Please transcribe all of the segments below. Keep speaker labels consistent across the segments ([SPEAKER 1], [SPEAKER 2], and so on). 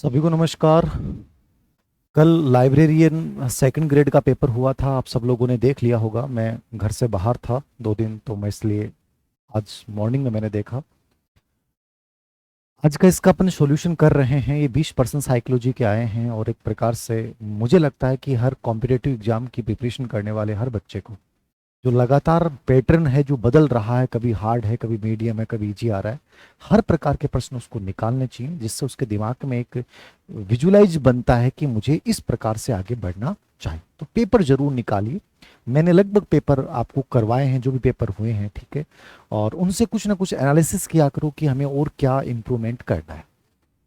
[SPEAKER 1] सभी को नमस्कार। कल लाइब्रेरियन सेकंड ग्रेड का पेपर हुआ था, आप सब लोगों ने देख लिया होगा। मैं घर से बाहर था 2 दिन, तो मैं इसलिए आज मॉर्निंग में मैंने देखा। आज का इसका अपन सॉल्यूशन कर रहे हैं। ये 20% साइकोलॉजी के आए हैं और एक प्रकार से मुझे लगता है कि हर कॉम्पिटिटिव एग्जाम की प्रिपरेशन करने वाले हर बच्चे को जो लगातार पैटर्न है जो बदल रहा है, कभी हार्ड है, कभी मीडियम है, कभी इजी आ रहा है, हर प्रकार के प्रश्न उसको निकालने चाहिए, जिससे उसके दिमाग में एक विजुलाइज बनता है कि मुझे इस प्रकार से आगे बढ़ना चाहिए। तो पेपर जरूर निकालिए। मैंने लगभग पेपर आपको करवाए हैं, जो भी पेपर हुए हैं, ठीक है। और उनसे कुछ ना कुछ एनालिसिस किया करो कि हमें और क्या इंप्रूवमेंट करना है।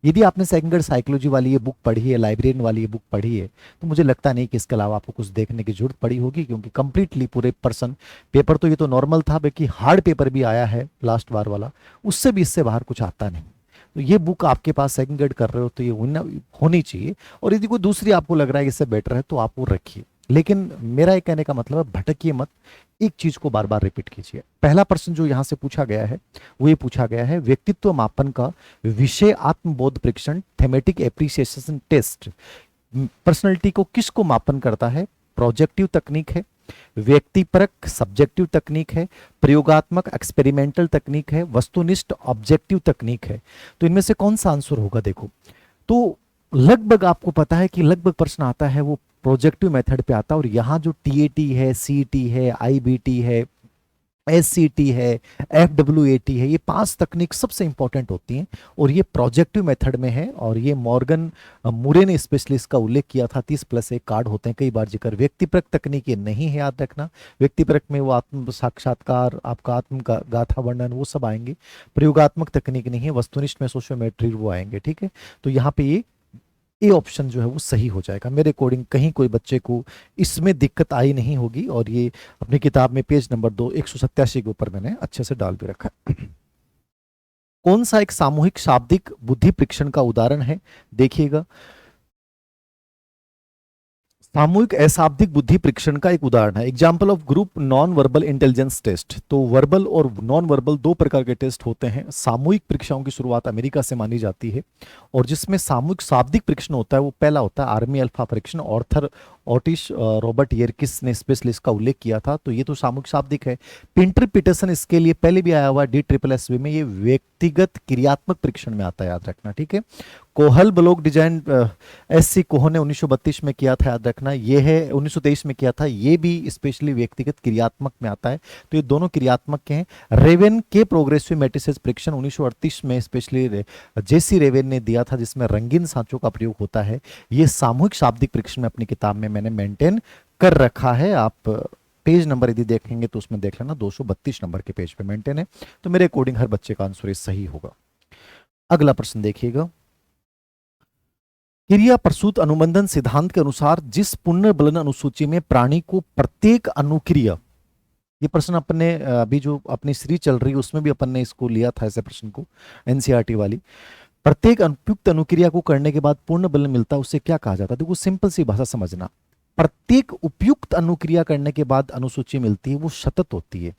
[SPEAKER 1] यदि आपने सेकंड ग्रेड साइकोलॉजी वाली ये बुक पढ़ी है, लाइब्रेरियन वाली ये बुक पढ़ी है, तो मुझे लगता नहीं कि इसके अलावा आपको कुछ देखने की जरूरत पड़ी होगी, क्योंकि कंप्लीटली पूरे पर्सन पेपर तो ये तो नॉर्मल था, बल्कि हार्ड पेपर भी आया है लास्ट बार वाला, उससे भी इससे बाहर कुछ आता नहीं। तो ये बुक आपके पास सेकंड ग्रेड कर रहे हो तो ये होनी चाहिए। और यदि कोई दूसरी आपको लग रहा है कि इससे बेटर है तो आप वो रखिए, लेकिन मेरा ये कहने का मतलब है भटकिए मत, एक चीज को बार बार रिपीट कीजिए। पहला प्रश्न जो यहां से पूछा गया है वो ये पूछा गया है, व्यक्तित्व मापन का विषय आत्मबोध परीक्षण थेमेटिक एप्रिसिएशन टेस्ट पर्सनैलिटी को किसको मापन करता है? प्रोजेक्टिव तकनीक है, व्यक्तिपरक सब्जेक्टिव तकनीक है, प्रयोगात्मक एक्सपेरिमेंटल तकनीक है, वस्तुनिष्ठ ऑब्जेक्टिव तकनीक है। तो इनमें से कौन सा आंसर होगा? देखो, तो लगभग आपको पता है कि लगभग प्रश्न आता है वो प्रोजेक्टिव मेथड पे आता है। और यहाँ जो टीएटी है, सीटी है, आईबीटी है, एससीटी है, एफडब्ल्यूएटी है, ये 5 तकनीक सबसे इंपॉर्टेंट होती हैं और ये प्रोजेक्टिव मेथड में है। और ये मॉर्गन मुरे ने स्पेशली इसका उल्लेख किया था। 30+1 कार्ड होते हैं, कई बार जिक्र। व्यक्तिपरक तकनीक ये नहीं है, याद रखना। व्यक्तिपरक में वो आत्म साक्षात्कार, आपका आत्म गाथा वर्णन, वो सब आएंगे। प्रयोगात्मक तकनीक नहीं है। वस्तुनिष्ठ में सोशियोमेट्री वो आएंगे, ठीक है। तो यहाँ पे ये ऑप्शन जो है वो सही हो जाएगा मेरे अकॉर्डिंग। कहीं कोई बच्चे को इसमें दिक्कत आई नहीं होगी। और ये अपनी किताब में पेज नंबर 187 के ऊपर मैंने अच्छे से डाल भी रखा है। कौन सा एक सामूहिक शाब्दिक बुद्धि परीक्षण का उदाहरण है? देखिएगा, सामूहिक अशाब्दिक बुद्धि परीक्षण का एक उदाहरण है। Example of group non verbal intelligence test. तो वर्बल और नॉन वर्बल 2 प्रकार के टेस्ट होते हैं। सामूहिक परीक्षाओं की शुरुआत अमेरिका से मानी जाती है, और जिसमें सामूहिक शाब्दिक परीक्षण होता है वो पहला होता है आर्मी अल्फा परीक्षण। ऑर्थर ऑटिश रॉबर्ट यर्किस ने स्पेशली इसका उल्लेख किया था। तो ये तो सामूहिक शाब्दिक है। पिंटर पीटरसन इसके लिए पहले भी आया हुआ है DSSS में। ये व्यक्तिगत क्रियात्मक परीक्षण में आता है, याद रखना, ठीक है। कोहल ब्लॉक डिजाइन SC कोह ने 1932 में किया था, याद रखना। ये है 1923 में किया था, ये भी स्पेशली व्यक्तिगत क्रियात्मक में आता है। तो ये दोनों क्रियात्मक के हैं। रेवेन के प्रोग्रेसिव मैट्रिसेस परीक्षण 1938 में स्पेशली JC रेवेन ने दिया था, जिसमें रंगीन सांचों का प्रयोग होता है। ये सामूहिक शाब्दिक परीक्षण में अपनी किताब में मैंने मेंटेन कर रखा है। आप पेज नंबर यदि देखेंगे तो उसमें देख लेना, 232 नंबर के पेज पे मेंटेन है। तो मेरे अकॉर्डिंग हर बच्चे का आंसर सही होगा। अगला प्रश्न देखिएगा, क्रिया प्रसूत अनुबंधन सिद्धांत के अनुसार जिस पुनर्बलन अनुसूची में प्राणी को प्रत्येक अनुक्रिया, ये प्रश्न अपने अभी जो अपनी सीरीज चल रही है उसमें भी अपन ने इसको लिया था, ऐसे प्रश्न को, एनसीईआरटी वाली। प्रत्येक उपयुक्त अनुक्रिया को करने के बाद पूर्ण बल मिलता है, उसे क्या कहा जाता है? देखो, सिंपल सी भाषा समझना। प्रत्येक उपयुक्त अनुक्रिया करने के बाद अनुसूची मिलती है वो सतत होती है।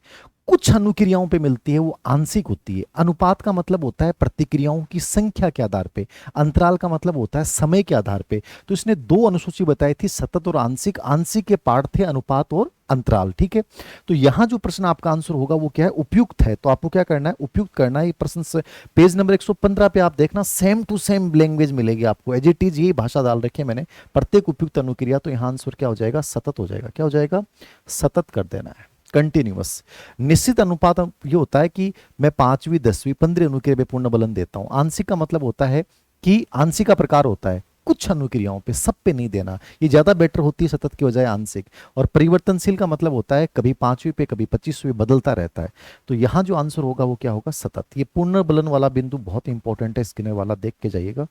[SPEAKER 1] कुछ अनुक्रियाओं पे मिलती है वो आंशिक होती है। अनुपात का मतलब होता है प्रतिक्रियाओं की संख्या के आधार पे। अंतराल का मतलब होता है समय के आधार पे। तो इसने 2 अनुसूची बताई थी, सतत और आंशिक। आंशिक के पार्ट थे अनुपात और अंतराल, ठीक है। तो यहां जो प्रश्न आपका आंसर होगा वो क्या है? उपयुक्त है। तो आपको क्या करना है? उपयुक्त करना है। ये प्रश्न से पेज नंबर 115 पे आप देखना, सेम टू सेम लैंग्वेज मिलेगी आपको, एज इट इज यही भाषा डाल रखी है मैंने। प्रत्येक उपयुक्त अनुक्रिया, तो यहां आंसर क्या हो जाएगा? सतत हो जाएगा। क्या हो जाएगा? सतत कर देना है, कंटिन्यूअस। निश्चित अनुपात ये होता है कि मैं 5वीं 10वीं 15 अनुक्रिया पे पूर्ण बलन देता हूं। आंशिक का मतलब होता है कि आंशिक का प्रकार होता है कुछ अनुक्रियाओं पे, सब पे नहीं देना। ये ज्यादा बेटर होती है सतत की बजाय आंशिक। और परिवर्तनशील का मतलब होता है कभी 5वीं पे कभी 25वीं बदलता रहता है। तो यहां जो आंसर होगा वो क्या होगा? सतत। ये पूर्ण बलन वाला बिंदु बहुत इंपॉर्टेंट है, स्किनर वाला देख के जाइएगा।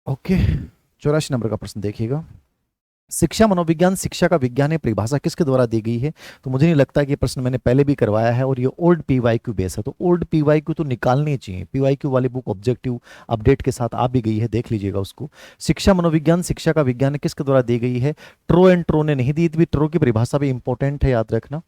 [SPEAKER 1] ओके, 84 नंबर का प्रश्न देखिएगा, शिक्षा मनोविज्ञान शिक्षा का विज्ञान है, परिभाषा किसके द्वारा दी गई है? तो मुझे नहीं लगता कि ये प्रश्न मैंने पहले भी करवाया है, और ये ओल्ड PYQ बेस है। तो ओल्ड PYQ तो निकालनी चाहिए। PYQ वाली बुक ऑब्जेक्टिव अपडेट के साथ आ भी गई है, देख लीजिएगा उसको। शिक्षा मनोविज्ञान शिक्षा का विज्ञान किसके द्वारा दी गई है? ट्रो एंड ट्रो ने नहीं दी थी। ट्रो की परिभाषा भी इंपॉर्टेंट है, याद रखना।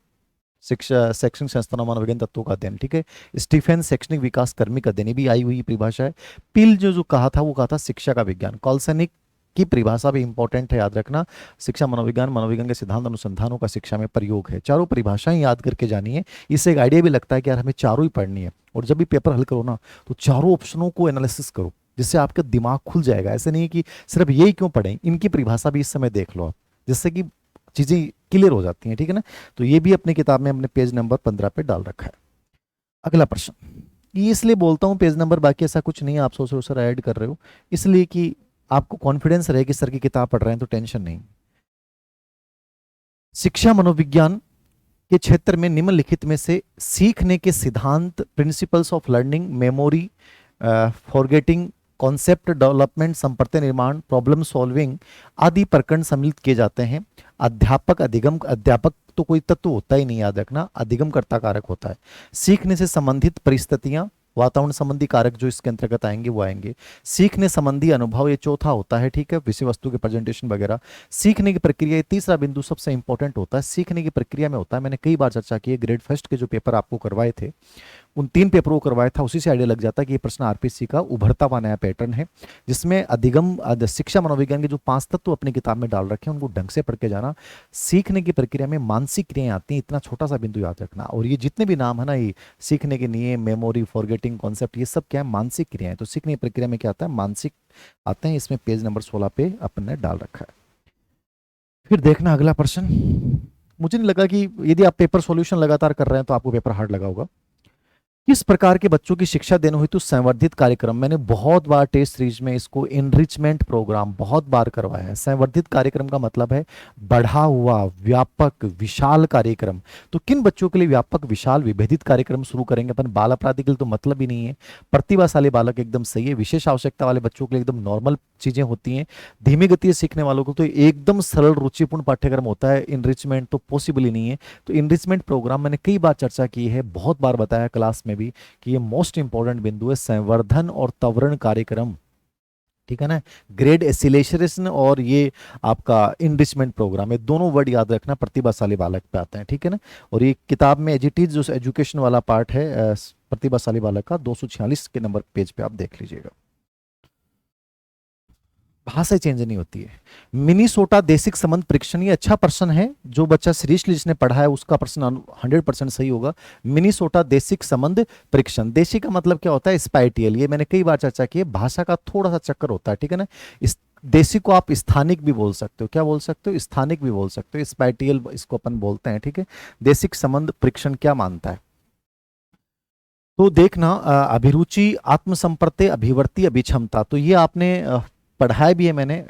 [SPEAKER 1] शिक्षा शैक्षणिक संस्थानों मनोविज्ञान तत्वों का अध्ययन, ठीक है। स्टीफेन शैक्षणिक विकास कर्मी का अध्ययन, ये भी आई हुई परिभाषा है। पिल जो कहा था वो कहा था शिक्षा का विज्ञान। कॉल्सनिक की परिभाषा भी इंपॉर्टेंट है, याद रखना। शिक्षा मनोविज्ञान, मनोविज्ञान के सिद्धांत अनुसंधानों का शिक्षा में प्रयोग है। चारों परिभाषाएं याद करके जानिए। इससे एक आइडिया भी लगता है कि यार हमें चारों ही पढ़नी है। और जब भी पेपर हल करो ना, तो चारों ऑप्शनों को एनालिसिस करो, जिससे आपका दिमाग खुल जाएगा। ऐसे नहीं है कि सिर्फ यही क्यों पढ़ें, इनकी परिभाषा भी इस समय देख लो आप, जिससे कि चीजें क्लियर हो जाती हैं, ठीक है ना। तो ये भी अपनी किताब में अपने पेज नंबर 15 पे डाल रखा है। अगला प्रश्न, ये इसलिए बोलता हूँ पेज नंबर, बाकी ऐसा कुछ नहीं है, आप सोच रहे हो सर ऐड कर रहे हो, इसलिए कि आपको कॉन्फिडेंस रहे कि सर की किताब पढ़ रहे हैं तो टेंशन नहीं। शिक्षा मनोविज्ञान के क्षेत्र में निम्नलिखित में से सीखने के सिद्धांत, principles of learning, memory, forgetting, concept development, संप्रत्य निर्माण, प्रॉब्लम सॉल्विंग आदि प्रकरण सम्मिलित किए जाते हैं। अध्यापक अधिगम, अध्यापक तो कोई तत्व होता ही नहीं, याद रखना, अधिगम कर्ता कारक होता है। सीखने से संबंधित परिस्थितियां, वातावरण संबंधी कारक जो इसके अंतर्गत आएंगे वो आएंगे। सीखने संबंधी अनुभव, ये चौथा होता है, ठीक है, विषय वस्तु के प्रेजेंटेशन वगैरह। सीखने की प्रक्रिया, ये तीसरा बिंदु सबसे इंपॉर्टेंट होता है, सीखने की प्रक्रिया में होता है। मैंने कई बार चर्चा की है, ग्रेड फर्स्ट के जो पेपर आपको करवाए थे, उन 3 पेपरों को करवाया था, उसी से आइडिया लग जाता है कि ये प्रश्न आरपीसी का उभरता हुआ नया पैटर्न है, जिसमें अधिगम शिक्षा मनोविज्ञान के जो 5 तत्व अपनी किताब में डाल रखे हैं उनको ढंग से पढ़ के जाना। सीखने की प्रक्रिया में मानसिक क्रियाएं आती हैं, इतना छोटा सा बिंदु याद रखना। और ये जितने भी नाम है ना, ये सीखने के नियम, मेमोरी, फॉरगेटिंग, कॉन्सेप्ट, ये सब क्या है, मानसिक क्रियाएं। तो सीखने की प्रक्रिया में क्या आता है, मानसिक आते हैं। इसमें पेज नंबर 16 पे अपन ने डाल रखा है। फिर देखना अगला प्रश्न। मुझे नहीं लगा कि यदि आप पेपर सॉल्यूशन लगातार कर रहे हैं तो आपको पेपर हार्ड लगा होगा। किस प्रकार के बच्चों की शिक्षा देने हेतु संवर्धित कार्यक्रम, मैंने बहुत बार टेस्ट सीरीज में इसको इनरिचमेंट प्रोग्राम बहुत बार करवाया है। संवर्धित कार्यक्रम का मतलब है बढ़ा हुआ, व्यापक, विशाल कार्यक्रम। तो किन बच्चों के लिए व्यापक, विशाल, विभेदित कार्यक्रम शुरू करेंगे अपन? बाल अपराधी के लिए तो मतलब ही नहीं है। प्रतिभाशाली बालक एकदम सही है। विशेष आवश्यकता वाले बच्चों के लिए एकदम नॉर्मल चीजें होती हैं। धीमी गति से सीखने वालों को तो एकदम सरल रुचिपूर्ण पाठ्यक्रम होता है। इनरिचमेंट तो पॉसिबल ही नहीं है। तो इनरिचमेंट प्रोग्राम मैंने कई बार चर्चा की है, बहुत बार बताया क्लास में भी कि ये मोस्ट इंपॉर्टेंट बिंदु है, संवर्धन और त्वरण कार्यक्रम, ठीक है ना। ग्रेड एसिलेशन और ये आपका इनरिचमेंट प्रोग्राम, ये दोनों वर्ड याद रखना, प्रतिभाशाली बालक पे आते हैं, ठीक है ना। और ये किताब में एजिटीज जो एजुकेशन वाला पार्ट है प्रतिभाशाली बालक का, 246 के नंबर पेज पे आप देख लीजिएगा। भाषा चेंज नहीं होती है। मिनीसोटा देशिक संबंध परीक्षण, ये अच्छा प्रश्न है। जो बच्चा सीरियसली जिसने पढ़ा है उसका प्रश्न 100% सही होगा। मिनीसोटा देशिक संबंध परीक्षण, देशी का मतलब क्या होता है, स्पाइटियल। ये मैंने कई बार चर्चा की है, भाषा का थोड़ा सा चक्कर होता है, ठीक है ना। इस देशी को आप स्थानिक भी बोल सकते हो, क्या बोल सकते हो, स्थानिक भी बोल सकते हो, स्पाइटियल इसको अपन बोलते हैं, ठीक है। देशिक संबंध परीक्षण क्या मानता है, तो देखना अभिरुचि, आत्मसंप्रत्य, अभिवर्ती, अभिक्षमता। तो ये आपने पढ़ाया भी है मैंने।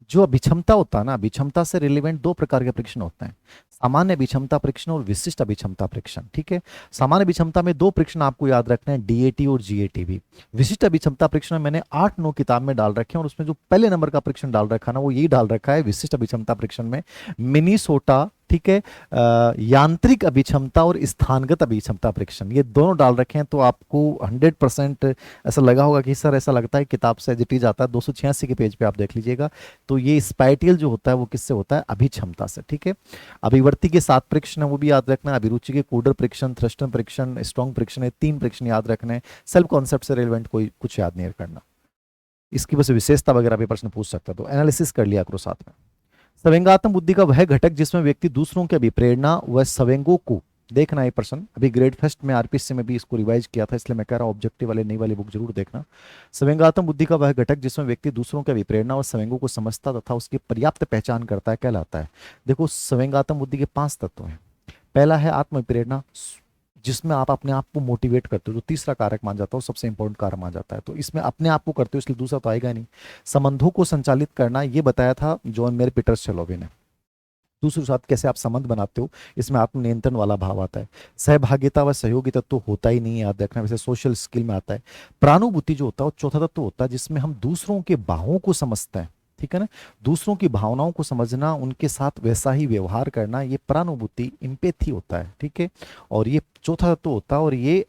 [SPEAKER 1] जो अभिक्षमता होता है ना, अभिक्षमता से रिलेवेंट 2 प्रकार के परीक्षण होते हैं, सामान्य अभिक्षमता परीक्षण और विशिष्ट अभिक्षमता परीक्षण, ठीक है। सामान्य अभिक्षमता में 2 परीक्षण आपको याद रखना है, डीएटी और जीएटी भी। विशिष्ट अभिक्षमता परीक्षण में मैंने 8-9 किताब में डाल रखे हैं, और उसमें जो पहले नंबर का परीक्षण डाल रखा ना, वो यही डाल रखा है विशिष्ट अभिक्षमता परीक्षण में, मिनीसोटा, ठीक है, यांत्रिक अभिक्षमता और स्थानगत अभिक्षमता परीक्षण, ये दोनों डाल रखे हैं। तो आपको 100% ऐसा लगा होगा कि सर ऐसा लगता है किताब से एज जाता है, 286 के पेज पे आप देख लीजिएगा। तो ये स्पाइटियल जो होता है वो किससे होता है, अभिक्षमता से, ठीक है। अभिवर्ती के 7 परीक्षण है, वो भी याद रखना है। अभिरुचि के कोडर परीक्षण, थ्रस्टन परीक्षण, स्ट्रॉन्ग परीक्षण है, 3 परीक्षण याद रखना है। सेल्फ कॉन्सेप्ट से रिलेवेंट कोई कुछ याद नहीं करना, इसकी बस विशेषता वगैरह भी प्रश्न पूछ सकता है, तो एनालिसिस कर लिया करो साथ में। संवेगात्मक बुद्धि का वह घटक जिसमें व्यक्ति दूसरों के अभिप्रेरणा व संवेगों को, देखना है प्रश्न, अभी ग्रेड फर्स्ट में आरपीसी में भी इसको रिवाइज किया था, इसलिए मैं कह रहा हूं ऑब्जेक्टिव वाले नई वाली बुक जरूर देखना। संवेगात्मक बुद्धि का वह घटक जिसमें व्यक्ति दूसरों के अभिप्रेरणा और संवेगों को समझता तथा उसकी पर्याप्त पहचान करता है, कहलाता है। देखो, संवेगात्मक बुद्धि के 5 तत्व हैं। पहला है आत्म प्रेरणा, जिसमें आप अपने आप को मोटिवेट करते हो, जो तीसरा कारक मान जाता है, सबसे इंपॉर्टेंट कारक मान जाता है। तो इसमें अपने आप को करते हो, इसलिए दूसरा तो आएगा नहीं। संबंधों को संचालित करना, ये बताया था जॉन मेयर पीटर्स चेलोवी ने। दूसरे के साथ कैसे आप संबंध बनाते हो, इसमें आत्मनियंत्रण वाला भाव आता है। सहभागिता व सहयोगी तत्व होता ही नहीं है, याद रखना, वैसे सोशल स्किल में आता है। प्रानुभूति जो होता है वो चौथा तत्व होता है, जिसमें हम दूसरों के भावों को समझते हैं, ठीक है ना। दूसरों की भावनाओं को समझना, उनके साथ वैसा ही व्यवहार करना, ये प्रानुभूति, इंपेथी होता है, ठीक है। और ये चौथा तत्व होता है, और ये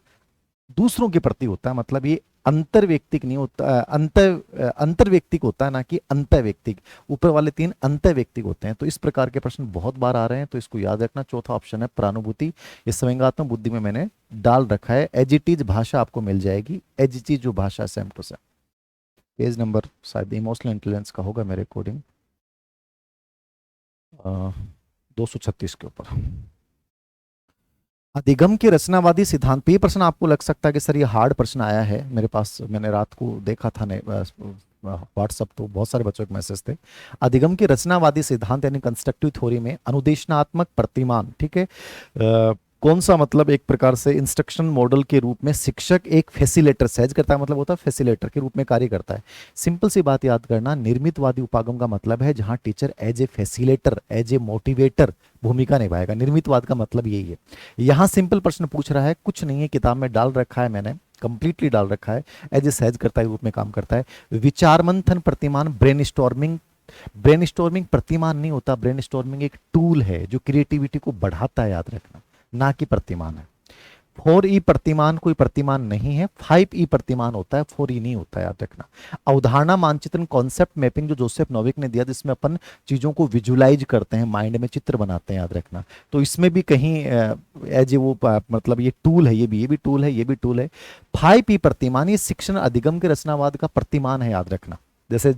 [SPEAKER 1] दूसरों के प्रति होता है, मतलब ये अंतर्व्यक्तिक नहीं होता, अंतर्व्यक्तिक होता है ना कि अंतर्व्यक्तिक। ऊपर वाले तीन अंतर्व्यक्तिक होते हैं। तो इस प्रकार के प्रश्न बहुत बार आ रहे हैं, तो इसको याद रखना। चौथा ऑप्शन है प्रानुभूति, ये संवेगात्मक बुद्धि में मैंने डाल रखा है। एज इट इज भाषा आपको मिल जाएगी, एज इट इज जो भाषा same to same. Page number शायद इमोशनल इंटेलिजेंस का होगा मेरे अकॉर्डिंग 236 के ऊपर। अधिगम के रचनावादी सिद्धांत पे ये प्रश्न आपको लग सकता है कि सर ये हार्ड प्रश्न आया है मेरे पास, मैंने रात को देखा था व्हाट्सअप, तो बहुत सारे बच्चों के मैसेज थे। अधिगम के रचनावादी सिद्धांत यानी कंस्ट्रक्टिव थ्योरी में अनुदेशनात्मक प्रतिमान, ठीक है, कौन सा मतलब एक प्रकार से इंस्ट्रक्शन मॉडल के रूप में शिक्षक एक फैसिलेटर, सहज करता है मतलब होता है फैसिलेटर के रूप में कार्य करता है। सिंपल सी बात याद करना, निर्मितवादी उपागम का मतलब है जहां teacher as a facilitator, as a motivator भूमिका निभाएगा। निर्मितवाद का मतलब यही है। यहाँ सिंपल प्रश्न पूछ रहा है, कुछ नहीं है, किताब में डाल रखा है मैंने, कंप्लीटली डाल रखा है। एज ए सहजकर्ता के रूप में काम करता है। विचार मंथन प्रतिमान, ब्रेनस्टॉर्मिंग, ब्रेनस्टॉर्मिंग प्रतिमान नहीं होता, ब्रेनस्टॉर्मिंग एक टूल है जो क्रिएटिविटी को बढ़ाता है, याद रखना, ना कि प्रतिमान है। 4E प्रतिमान कोई प्रतिमान नहीं है, 5E प्रतिमान होता है, 4E नहीं होता है, याद रखना। अवधारणा मानचित्रण, कॉन्सेप्ट मैपिंग जो जोसेफ नोविक ने दिया, जिसमें अपन चीजों को विजुलाइज करते हैं, माइंड में चित्र बनाते हैं, याद रखना। तो इसमें भी कहीं एज ए वो मतलब ये टूल है, ये भी टूल है, ये भी टूल है। 5E प्रतिमान ये शिक्षण अधिगम के रचनावाद का प्रतिमान है, याद रखना। जैसे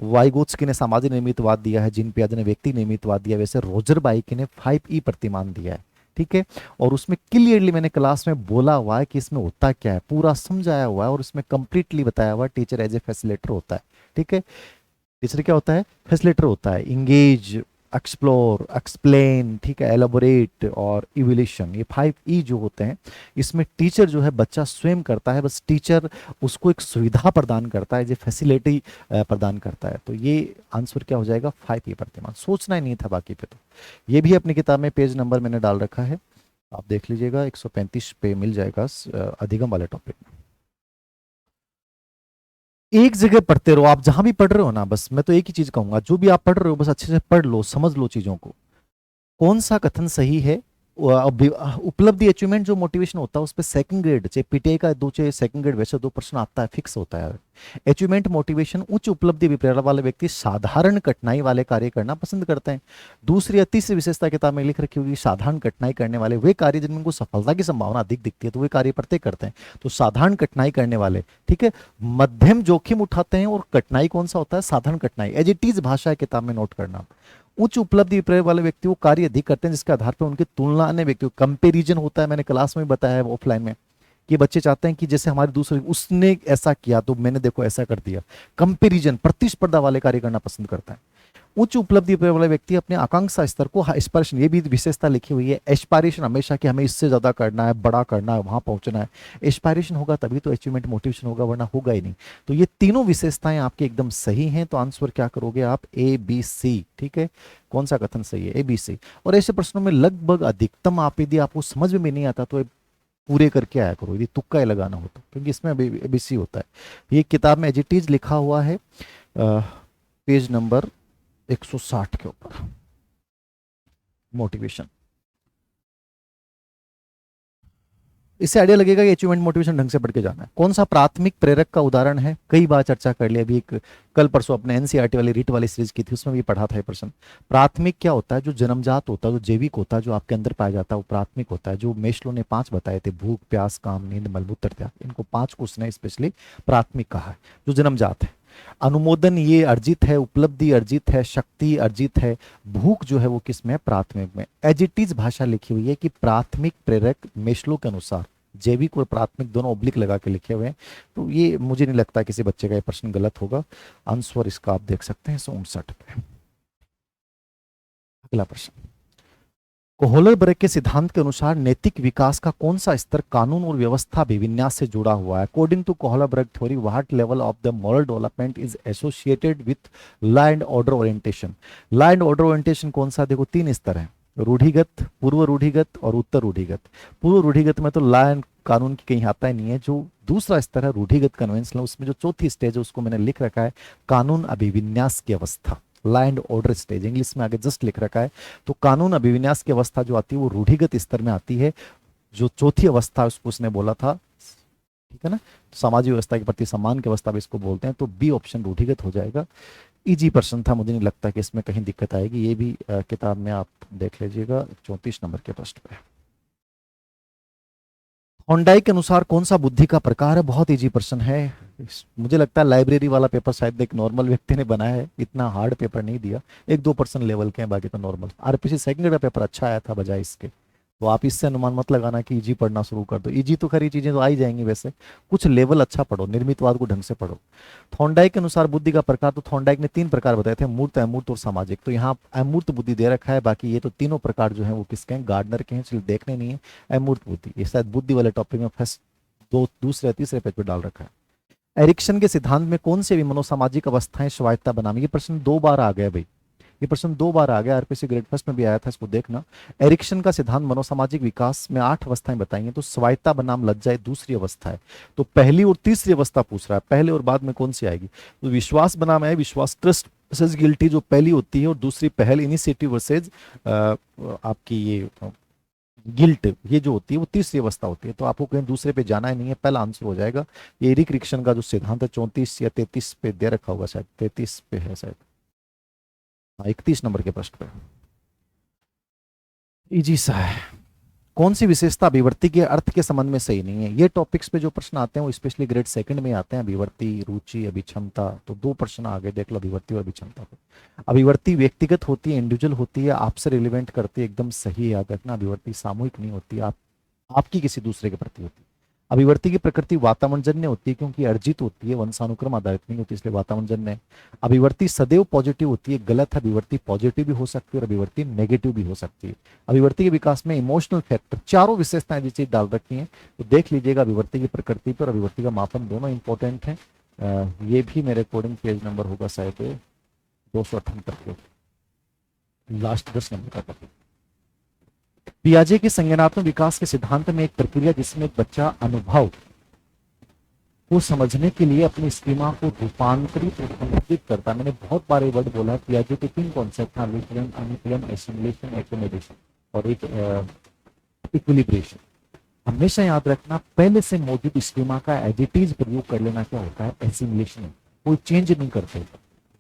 [SPEAKER 1] वाइगोत्स्की ने सामाजिक निर्मितवाद दिया है, जिन पियाजे ने व्यक्ति निर्मितवाद दिया, वैसे रोजर बाइकी ने 5E प्रतिमान दिया है, ठीक है। और उसमें क्लियरली मैंने क्लास में बोला हुआ है कि इसमें होता क्या है, पूरा समझाया हुआ है, और इसमें कंप्लीटली बताया हुआ है टीचर एज ए फैसिलिटेटर होता है, ठीक है। टीचर क्या होता है? फैसिलिटेटर होता है। इंगेज, एक्सप्लोर, एक्सप्लेन, ठीक है, एलाबोरेट और इवोल्यूशन, ये 5E जो होते हैं, इसमें टीचर जो है बच्चा स्वयं करता है, बस टीचर उसको एक सुविधा प्रदान करता है, जो फैसिलिटी प्रदान करता है। तो ये आंसर क्या हो जाएगा? 5E प्रतिमान। सोचना ही नहीं था बाकी पे। तो ये भी अपनी किताब में पेज नंबर मैंने डाल रखा है, आप देख लीजिएगा, 135 पे मिल जाएगा अधिगम वाले टॉपिक में। एक जगह पढ़ते रहो, आप जहां भी पढ़ रहे हो ना, बस मैं तो एक ही चीज कहूंगा, जो भी आप पढ़ रहे हो बस अच्छे से पढ़ लो, समझ लो चीजों को। कौन सा कथन सही है? उपलब्धि अचीवमेंट जो मोटिवेशन होता है उस पर सेकंड ग्रेड, चाहे पीटीआई का दो चाहे सेकंड ग्रेड, वैसे 2 प्रश्न आता है, फिक्स होता है। अचीवमेंट मोटिवेशन, उच्च उपलब्धि विप्रेरणा वाले व्यक्ति साधारण कठिनाई वाले कार्य करना पसंद करते हैं। दूसरी या तीसरी विशेषता किताब में लिख रखी होगी, साधारण कठिनाई करने वाले वे कार्य जिनमें उनको सफलता की संभावना अधिक दिखती है, तो वे कार्य प्रत्येक करते हैं। तो साधारण कठिनाई करने वाले, ठीक है। मध्यम जोखिम उठाते हैं, और कठिनाई कौन सा होता है? साधारण कठिनाई। एज इट इज भाषा है किताब में, नोट करना। उच्च उपलब्धि प्रयोग वाले व्यक्ति वो कार्य अधिक करते हैं जिसके आधार पर उनकी तुलना अन्य व्यक्तियों, कंपेरिजन होता है। मैंने क्लास में बताया है ऑफलाइन में कि बच्चे चाहते हैं कि जैसे हमारे दूसरे, उसने ऐसा किया तो मैंने देखो ऐसा कर दिया। कंपेरिजन, प्रतिस्पर्धा वाले कार्य करना पसंद करता है। उच्च उपलब्धि वाले व्यक्ति अपने आकांक्षा स्तर को एस्पायरेशन, ये भी विशेषता लिखी हुई है, एस्पायरेशन हमेशा कि हमें इससे ज्यादा करना है, बड़ा करना है, वहां पहुंचना है। एस्पायरेशन होगा तभी तो अचीवमेंट मोटिवेशन होगा, वरना होगा ही नहीं। तो ये तीनों विशेषताएं आपकी एकदम सही हैं। तो आंसर क्या करोगे आप? ABC, ठीक है। कौन सा कथन सही है? ABC। और ऐसे प्रश्नों में लगभग अधिकतम आप, यदि आपको समझ में भी नहीं आता तो पूरे करके आया करो, यदि तुक्का ही लगाना हो तो, क्योंकि इसमें ABC होता है। ये किताब में एज इट इज लिखा हुआ है, पेज नंबर 160 के ऊपर, मोटिवेशन। इससे आइडिया लगेगा कि अचीवमेंट मोटिवेशन ढंग से पढ़ के जाना है। कौन सा प्राथमिक प्रेरक का उदाहरण है? कई बार चर्चा कर लिया, अभी एक कल परसों अपने एनसीईआरटी वाली रीट वाली सीरीज की थी, उसमें भी पढ़ा था ये प्रश्न। प्राथमिक क्या होता है? जो जन्मजात होता है, जो जैविक होता है, जो आपके अंदर पाया जाता है, वो प्राथमिक होता है। जो मेस्लो ने 5 बताए थे, भूख, प्यास, काम, नींद, मलमूत्र, त्याग, इनको 5 को उसने स्पेशली प्राथमिक कहा है, जो जन्मजात है। अनुमोदन ये अर्जित है, उपलब्धि अर्जित है, शक्ति अर्जित है। भूख जो है वो किस में? प्राथमिक में। एज इट इज भाषा लिखी हुई है कि प्राथमिक प्रेरक मेस्लो के अनुसार, जैविक और प्राथमिक दोनों ऑब्लिक लगा के लिखे हुए हैं। तो ये मुझे नहीं लगता किसी बच्चे का ये प्रश्न गलत होगा। आंसर इसका आप देख सकते हैं 159 पे। अगला प्रश्न, कोहलरबर्ग के सिद्धांत के अनुसार नैतिक विकास का कौन सा स्तर कानून और व्यवस्था अभिविन्यास से जुड़ा हुआ है? According to Kohlberg theory, what level of the moral development is associated with law and order orientation? Law and order orientation कौन सा? देखो 3 स्तर है, रूढ़िगत, पूर्व रूढ़िगत और उत्तर रूढ़िगत। पूर्व रूढ़िगत में तो लॉ एंड कानून की कहीं आता ही नहीं है। जो दूसरा स्तर है रूढ़िगत कन्वेंशनल, उसमें जो चौथी स्टेज है उसको मैंने लिख रखा है कानून अभिविन्यास की अवस्था, law and order stage, English में आगे जस्ट लिख रखा है। तो कानून अभिविन्यास की अवस्था जो आती है वो रूढ़िगत स्तर में आती है। जो चौथी अवस्था उसको उसने बोला था ठीक है ना। सामाजिक व्यवस्था के प्रति सम्मान की अवस्था भी इसको बोलते हैं, तो बी ऑप्शन रूढ़िगत हो जाएगा। इजी प्रश्न था, मुझे नहीं लगता कि इसमें कहीं दिक्कत आएगी। ये भी किताब में आप देख लीजिएगा 34 नंबर के प्रश्न पे। थॉर्नडाइक के अनुसार कौन सा बुद्धि का प्रकार है? बहुत इजी प्रश्न है। मुझे लगता है लाइब्रेरी वाला पेपर शायद एक नॉर्मल व्यक्ति ने बनाया है, इतना हार्ड पेपर नहीं दिया। एक दो परसेंट लेवल के हैं, बाकी तो नॉर्मल। आरपीसी सेकंड का पेपर अच्छा आया था बजाय इसके, तो आप इससे अनुमान मत लगाना कि इजी पढ़ना शुरू कर दो। इजी तो खरी चीजें तो आ ही जाएंगी, वैसे कुछ लेवल अच्छा पढ़ो, निर्मितवाद को ढंग से पढ़ो। थॉर्नडाइक के अनुसार बुद्धि का प्रकार, तो थॉर्नडाइक ने 3 प्रकार बताए थे, मूर्त, अमूर्त और सामाजिक। तो यहाँ अमूर्त बुद्धि दे रखा है, बाकी ये तो तीनों प्रकार जो है वो किसके हैं? गार्डनर के हैं, इसलिए देखने नहीं है। अमूर्त बुद्धि ये शायद बुद्धि वाले टॉपिक में फर्स्ट दो दूसरे तीसरे पेज पे डाल रखा है। एरिक्सन के सिद्धांत में कौन से भी मनोसामाजिक अवस्थाएं स्वायत्ता बनामी? ये प्रश्न 2 बार आ गया भाई, ये प्रश्न 2 बार आ गया, आरपीसी ग्रेड फर्स्ट में भी आया था, इसको देखना। एरिक्सन का सिद्धांत मनोसामाजिक विकास में 8 अवस्थाएं बताई हैं, तो स्वायत्ता बनाम लज्जा दूसरी अवस्था है। तो पहली और तीसरी अवस्था पूछ रहा है, पहले और बाद में कौन सी आएगी? तो विश्वास बनाम है, विश्वास ट्रस्ट वर्सेज गिल्टी जो पहली होती है, और दूसरी पहल इनिशिएटिव वर्सेज आपकी ये गिल्ट, ये जो होती है वो तीसरी अवस्था होती है। तो आपको कहीं दूसरे पे जाना ही नहीं है, पहला आंसर हो जाएगा। ये एरिक रिक्शन का जो सिद्धांत है 34 या 33 पे दे रखा होगा, शायद 33 पे है शायद, 31 नंबर के प्रश्न पे। इजी सा है। कौन सी विशेषता अभिवर्ती के अर्थ के संबंध में सही नहीं है? ये टॉपिक्स पे जो प्रश्न आते हैं वो स्पेशली ग्रेड सेकंड में आते हैं, अभिवर्ती, रुचि, अभिक्षमता। तो 2 प्रश्न आगे देख लो, अभिवर्ती और अभिक्षमता पे। अभिवर्ती व्यक्तिगत होती है, इंडिविजुअल होती है, आपसे रिलेवेंट करती है, एकदम सही याद रखना। अभिवर्ती सामूहिक नहीं होती, आपकी किसी दूसरे के प्रति होती है। अभिवर्ती की प्रकृति वातावरणजन्य होती है, क्योंकि अर्जित होती है, वंशानुक्रम आधारित नहीं होती, इसलिए वातावरणजन्य। अभिवर्ती सदैव पॉजिटिव होती है, गलत है। अभिवर्ती पॉजिटिव भी हो सकती है और अभिवर्ती नेगेटिव भी हो सकती है। अभिवर्ती के विकास में इमोशनल फैक्टर, चारों विशेषताएं जिस डाल रखी हैं, तो देख लीजिएगा। अभिवर्ती की प्रकृति पर अभिवर्ती का मापन दोनों इंपॉर्टेंट है। ये भी मेरे अकॉर्डिंग पेज नंबर होगा शायद 278 के लास्ट 10 नंबर का टॉपिक। पियाजे के संज्ञानात्मक विकास के सिद्धांत में एक प्रक्रिया जिसमें एक बच्चा अनुभव को समझने के लिए अपनी स्कीमा को रूपांतरित और संगठित करता है। मैंने बहुत बार ये वर्ड बोला है। पियाजे के 3 कॉन्सेप्ट हैं, अनुकूलन, अनुकूलन, एसिमिलेशन, एकोमोडेशन और एक इक्विलिब्रेशन। हमेशा याद रखना, पहले से मौजूद स्कीमा का एडिटिव प्रयोग कर लेना क्या होता है? एसिमिलेशन। कोई चेंज नहीं करते।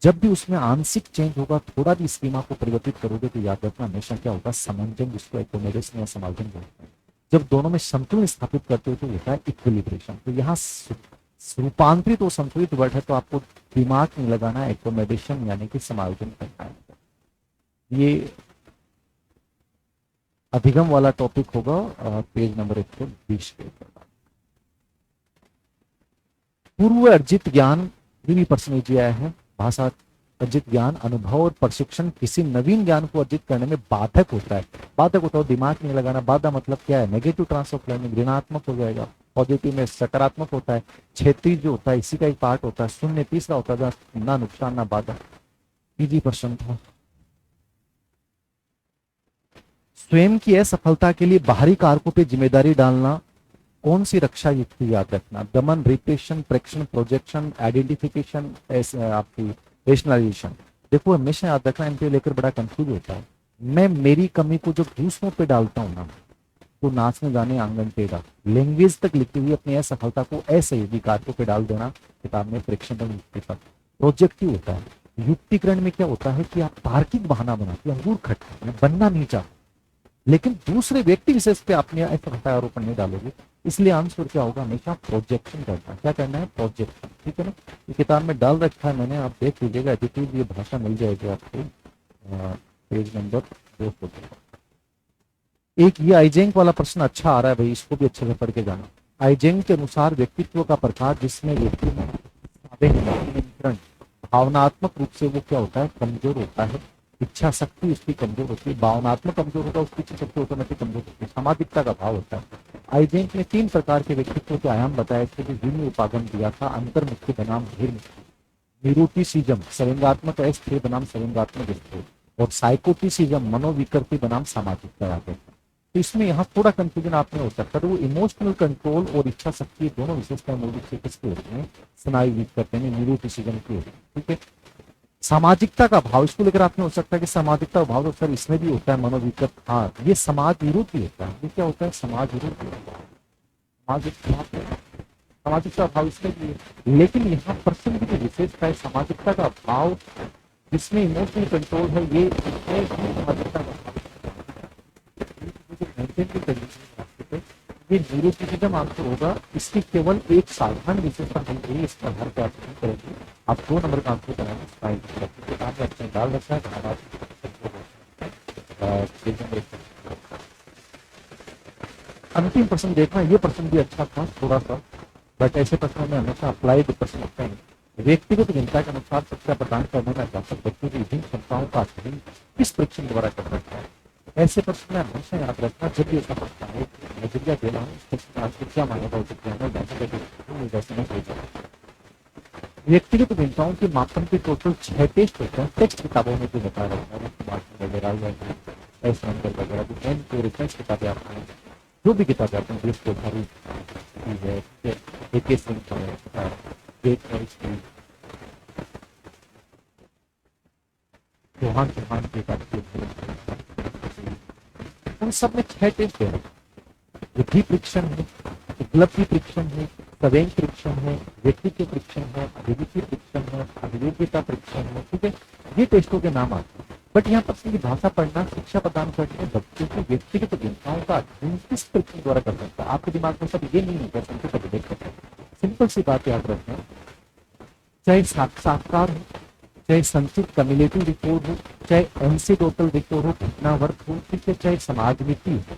[SPEAKER 1] जब भी उसमें आंशिक चेंज होगा, थोड़ा भी स्कीमा को परिवर्तित करोगे, तो याद रखना हमेशा क्या होगा? समंजन, जिसको एकोमोडेशन या समायोजन बोलते हैं। जब दोनों में संतुलन स्थापित करते हो तो होता है इक्विलिब्रेशन। तो यहाँ रूपांतरित और संतुलित वर्ड है, तो आपको दिमाग नहीं लगाना, एकोमोडेशन यानी कि समायोजन करना है। ये अधिगम वाला टॉपिक होगा पेज नंबर 120 पे। पूर्व अर्जित ज्ञान भी प्रश्न आया है। भाषा अर्जित ज्ञान, अनुभव और प्रशिक्षण किसी नवीन ज्ञान को अर्जित करने में बाधक होता है। बाधक होता है, दिमाग नहीं लगाना। बाधा मतलब क्या है? नेगेटिव ट्रांसफर ऑफ लर्निंग, ऋणात्मक हो जाएगा। पॉजिटिव में सकारात्मक होता है। क्षेत्रीय जो होता है इसी का एक पार्ट होता है। शून्य तीसरा होता है, ना नुकसान ना बाधा। इजी प्रश्न था। स्वयं की असफलता के लिए बाहरी कारकों पर जिम्मेदारी डालना कौन सी रक्षा युक्ति? याद रखना, दमन, रिप्रेशन, प्रेक्षण, प्रोजेक्शन, आइडेंटिफिकेशन, आपकी रेशनलाइजेशन। देखो हमेशा याद रखना, इनके लेकर बड़ा कंफ्यूज होता है। मैं मेरी कमी को जब दूसरों पे डालता हूँ ना, तो नाचने गाने आंगन टेढ़ा, लैंग्वेज तक लिखी हुई अपनी असफलता को असहयोगी कारकों पे डाल देना। किताब में प्रेक्षण और युक्ति पर प्रोजेक्टिव होता है। युक्तिकरण में क्या होता है कि आप तार्किक बहाना बनाते हैं, अंगूर खटते हैं, बनना नहीं चाहते, लेकिन दूसरे व्यक्ति विशेष पे अपने असफलता आरोपण नहीं डालोगे। इसलिए आंसर क्या होगा? हमेशा प्रोजेक्शन करना। क्या करना है? प्रोजेक्शन। ठीक है ना। ये किताब में डाल रखा है मैंने, आप देख लीजिएगा। एटीट्यूड ये भाषा मिल जाएगी आपको पेज नंबर 200। एक ये आइजेंक वाला प्रश्न अच्छा आ रहा है भाई, इसको भी अच्छे से पढ़ के जाना। आइजेंक के अनुसार व्यक्तित्व का प्रकार जिसमें व्यक्ति नियंत्रण, भावनात्मक रूप से वो क्या होता है? कमजोर होता है। इच्छा शक्ति उसकी कमजोर होती है। भावनात्मक कमजोर होता है, उसकी इच्छा शक्ति ऑटोमेटिक कमजोर होती है। सामाजिकता का भाव होता है। आइजेंक ने 3 प्रकार के व्यक्तित्व के आयाम बताए थे, जो जिन्हें उपागम दिया था। अंतर्मुखी बनाम बहिर्मुखी, न्यूरोटिसिज्म संवेगात्मक स्थिर बनाम संवेगात्मक स्थिर, और साइकोटिसिज्म मनोविकृति बनाम सामाजिकता। तो इसमें यहाँ थोड़ा कंफ्यूजन आपने हो सकता है। वो इमोशनल कंट्रोल और इच्छा शक्ति दोनों विशेषताएं मूल रूप से किसके होते हैं? स्नायु विकृति में न्यूरोटिसिज्म की होती है। ठीक है। सामाजिकता का भाव, इसको लेकर आपने हो सकता है कि सामाजिकता का भाव तो सर इसमें भी होता है मनोविकृत। हाँ, ये समाज विरोधी होता है। ये क्या होता है? समाज विरोधी होता है। समाज
[SPEAKER 2] सामाजिकता अभाव इसमें भी है, लेकिन यहाँ पर्सन की जो विशेषता है सामाजिकता का अभाव, जिसमें इमोशनल कंट्रोल है, ये इसमें भी सामाजिकता का अभाव मेंटेन भी करनी है रास्ते पे। ये न्यूरोटिज्म आपको होगा, इसकी केवल एक साधारण विशेषता मिल गई, इसका आधार पर आप नहीं करेंगे, आप 2 नंबर का आंसर कराएंगे स्माइल के काम में अपने डाल रखा है धन्यवाद। अंतिम प्रश्न देखना, ये प्रश्न भी अच्छा था थोड़ा सा, बट ऐसे प्रश्नों में हमेशा अप्लाइड प्रश्न होते हैं। व्यक्तिगत क्षमता के अनुसार शिक्षा प्रदान करने में अध्यापक बच्चों की विभिन्न क्षमताओं का अध्ययन किस परीक्षण द्वारा कर सकता है? ऐसे प्रश्न में हमेशा याद रखना, जब भी ऐसा प्रश्न आए नजरिया देना हो, इस प्रश्न में आपको क्या मान्यता हो सकती है? वैसे नहीं भेजा। व्यक्तिगत भिन्नताओं के मापन के टोटल 6 टेस्ट होते हैं, टेक्स्ट किताबों में जो बताया रहता है वगैरह या एस नंबर वगैरह जो एन के रिफरेंस किताबें आपको जो भी किताबें आपने देश को भारी है, AK सिंह चौहान के उन सब में 6 टेस्ट है। बुद्धि परीक्षण है, उपलब्धि परीक्षण है, संवेग परीक्षण है, व्यक्ति के परीक्षण है, अभिरुचि परीक्षण है, अभियोग्यता परीक्षण है। ठीक है, ये टेस्टों के नाम आते हैं। बट यहाँ पर की भाषा पढ़ना, शिक्षा प्रदान करने बच्चों की व्यक्तिगत भिन्नताओं का अध्ययन किस परीक्षण द्वारा कर सकता है? आपके दिमाग में सब ये नहीं होगा, संकेत अभिलेख करते हैं। सिंपल सी बात याद रखें, चाहे साक्षात्कार हो, चाहे संचित कम्युलेटिव रिपोर्ट हो, चाहे एंसीडोटल रिपोर्ट हो, घटनावर्त हो, ठीक है, चाहे समाज नीति हो,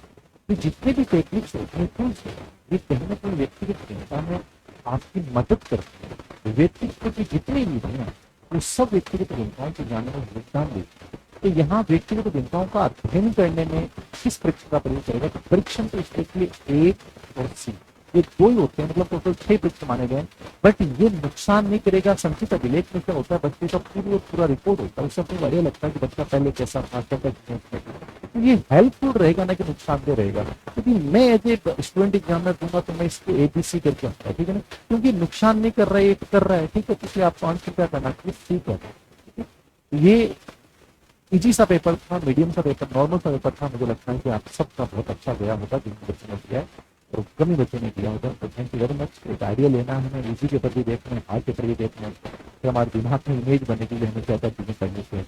[SPEAKER 2] तो जितने भी टेक्निक्स होते टूल्स है, ये कहीं ना कहीं व्यक्तिगत चिंता में आपकी मदद करते हैं। व्यक्तित्व की जितनी भी है वो सब व्यक्तिगत चिंताओं को जानने में योगदान देते हैं। तो यहाँ व्यक्तिगत चिंताओं का अध्ययन करने में किस परीक्षण का प्रयोग करेगा? परीक्षण तो स्पेशली A और C, ये 2 ही होते हैं, मतलब टोटल 6 परीक्षण माने गए, बट ये नुकसान नहीं करेगा। संचित अभिलेख में क्या होता है, बच्चे का पूरा रिपोर्ट होता है, उससे अपने बढ़िया लगता है कि बच्चा पहले कैसा था, तो ये हेल्पफुल रहेगा ना कि नुकसानदेह रहेगा। क्योंकि मैं एज ए स्टूडेंट एग्जाम में दूंगा तो मैं इसको ABC करके आता है, ठीक है ना, क्योंकि नुकसान नहीं कर रहा है, कर रहा है, ठीक है, इसलिए आपको आंसर क्या करना चाहिए, ठीक है। ये इजी सा पेपर था, मीडियम सा पेपर, नॉर्मल सा पेपर था। मुझे लगता है कि आप सबका बहुत अच्छा गया होगा, जिन बच्चों ने किया है और कम ही बच्चों ने किया होगा। तो थैंक यू वेरी मच। एक आइडिया लेना है, हमें इजी पेपर भी देखना है, हार्ड पेपर भी देखना है, फिर हमारे दिमाग में इमेज बनने के लिए हमें क्या क्या चीजें करनी चाहिए।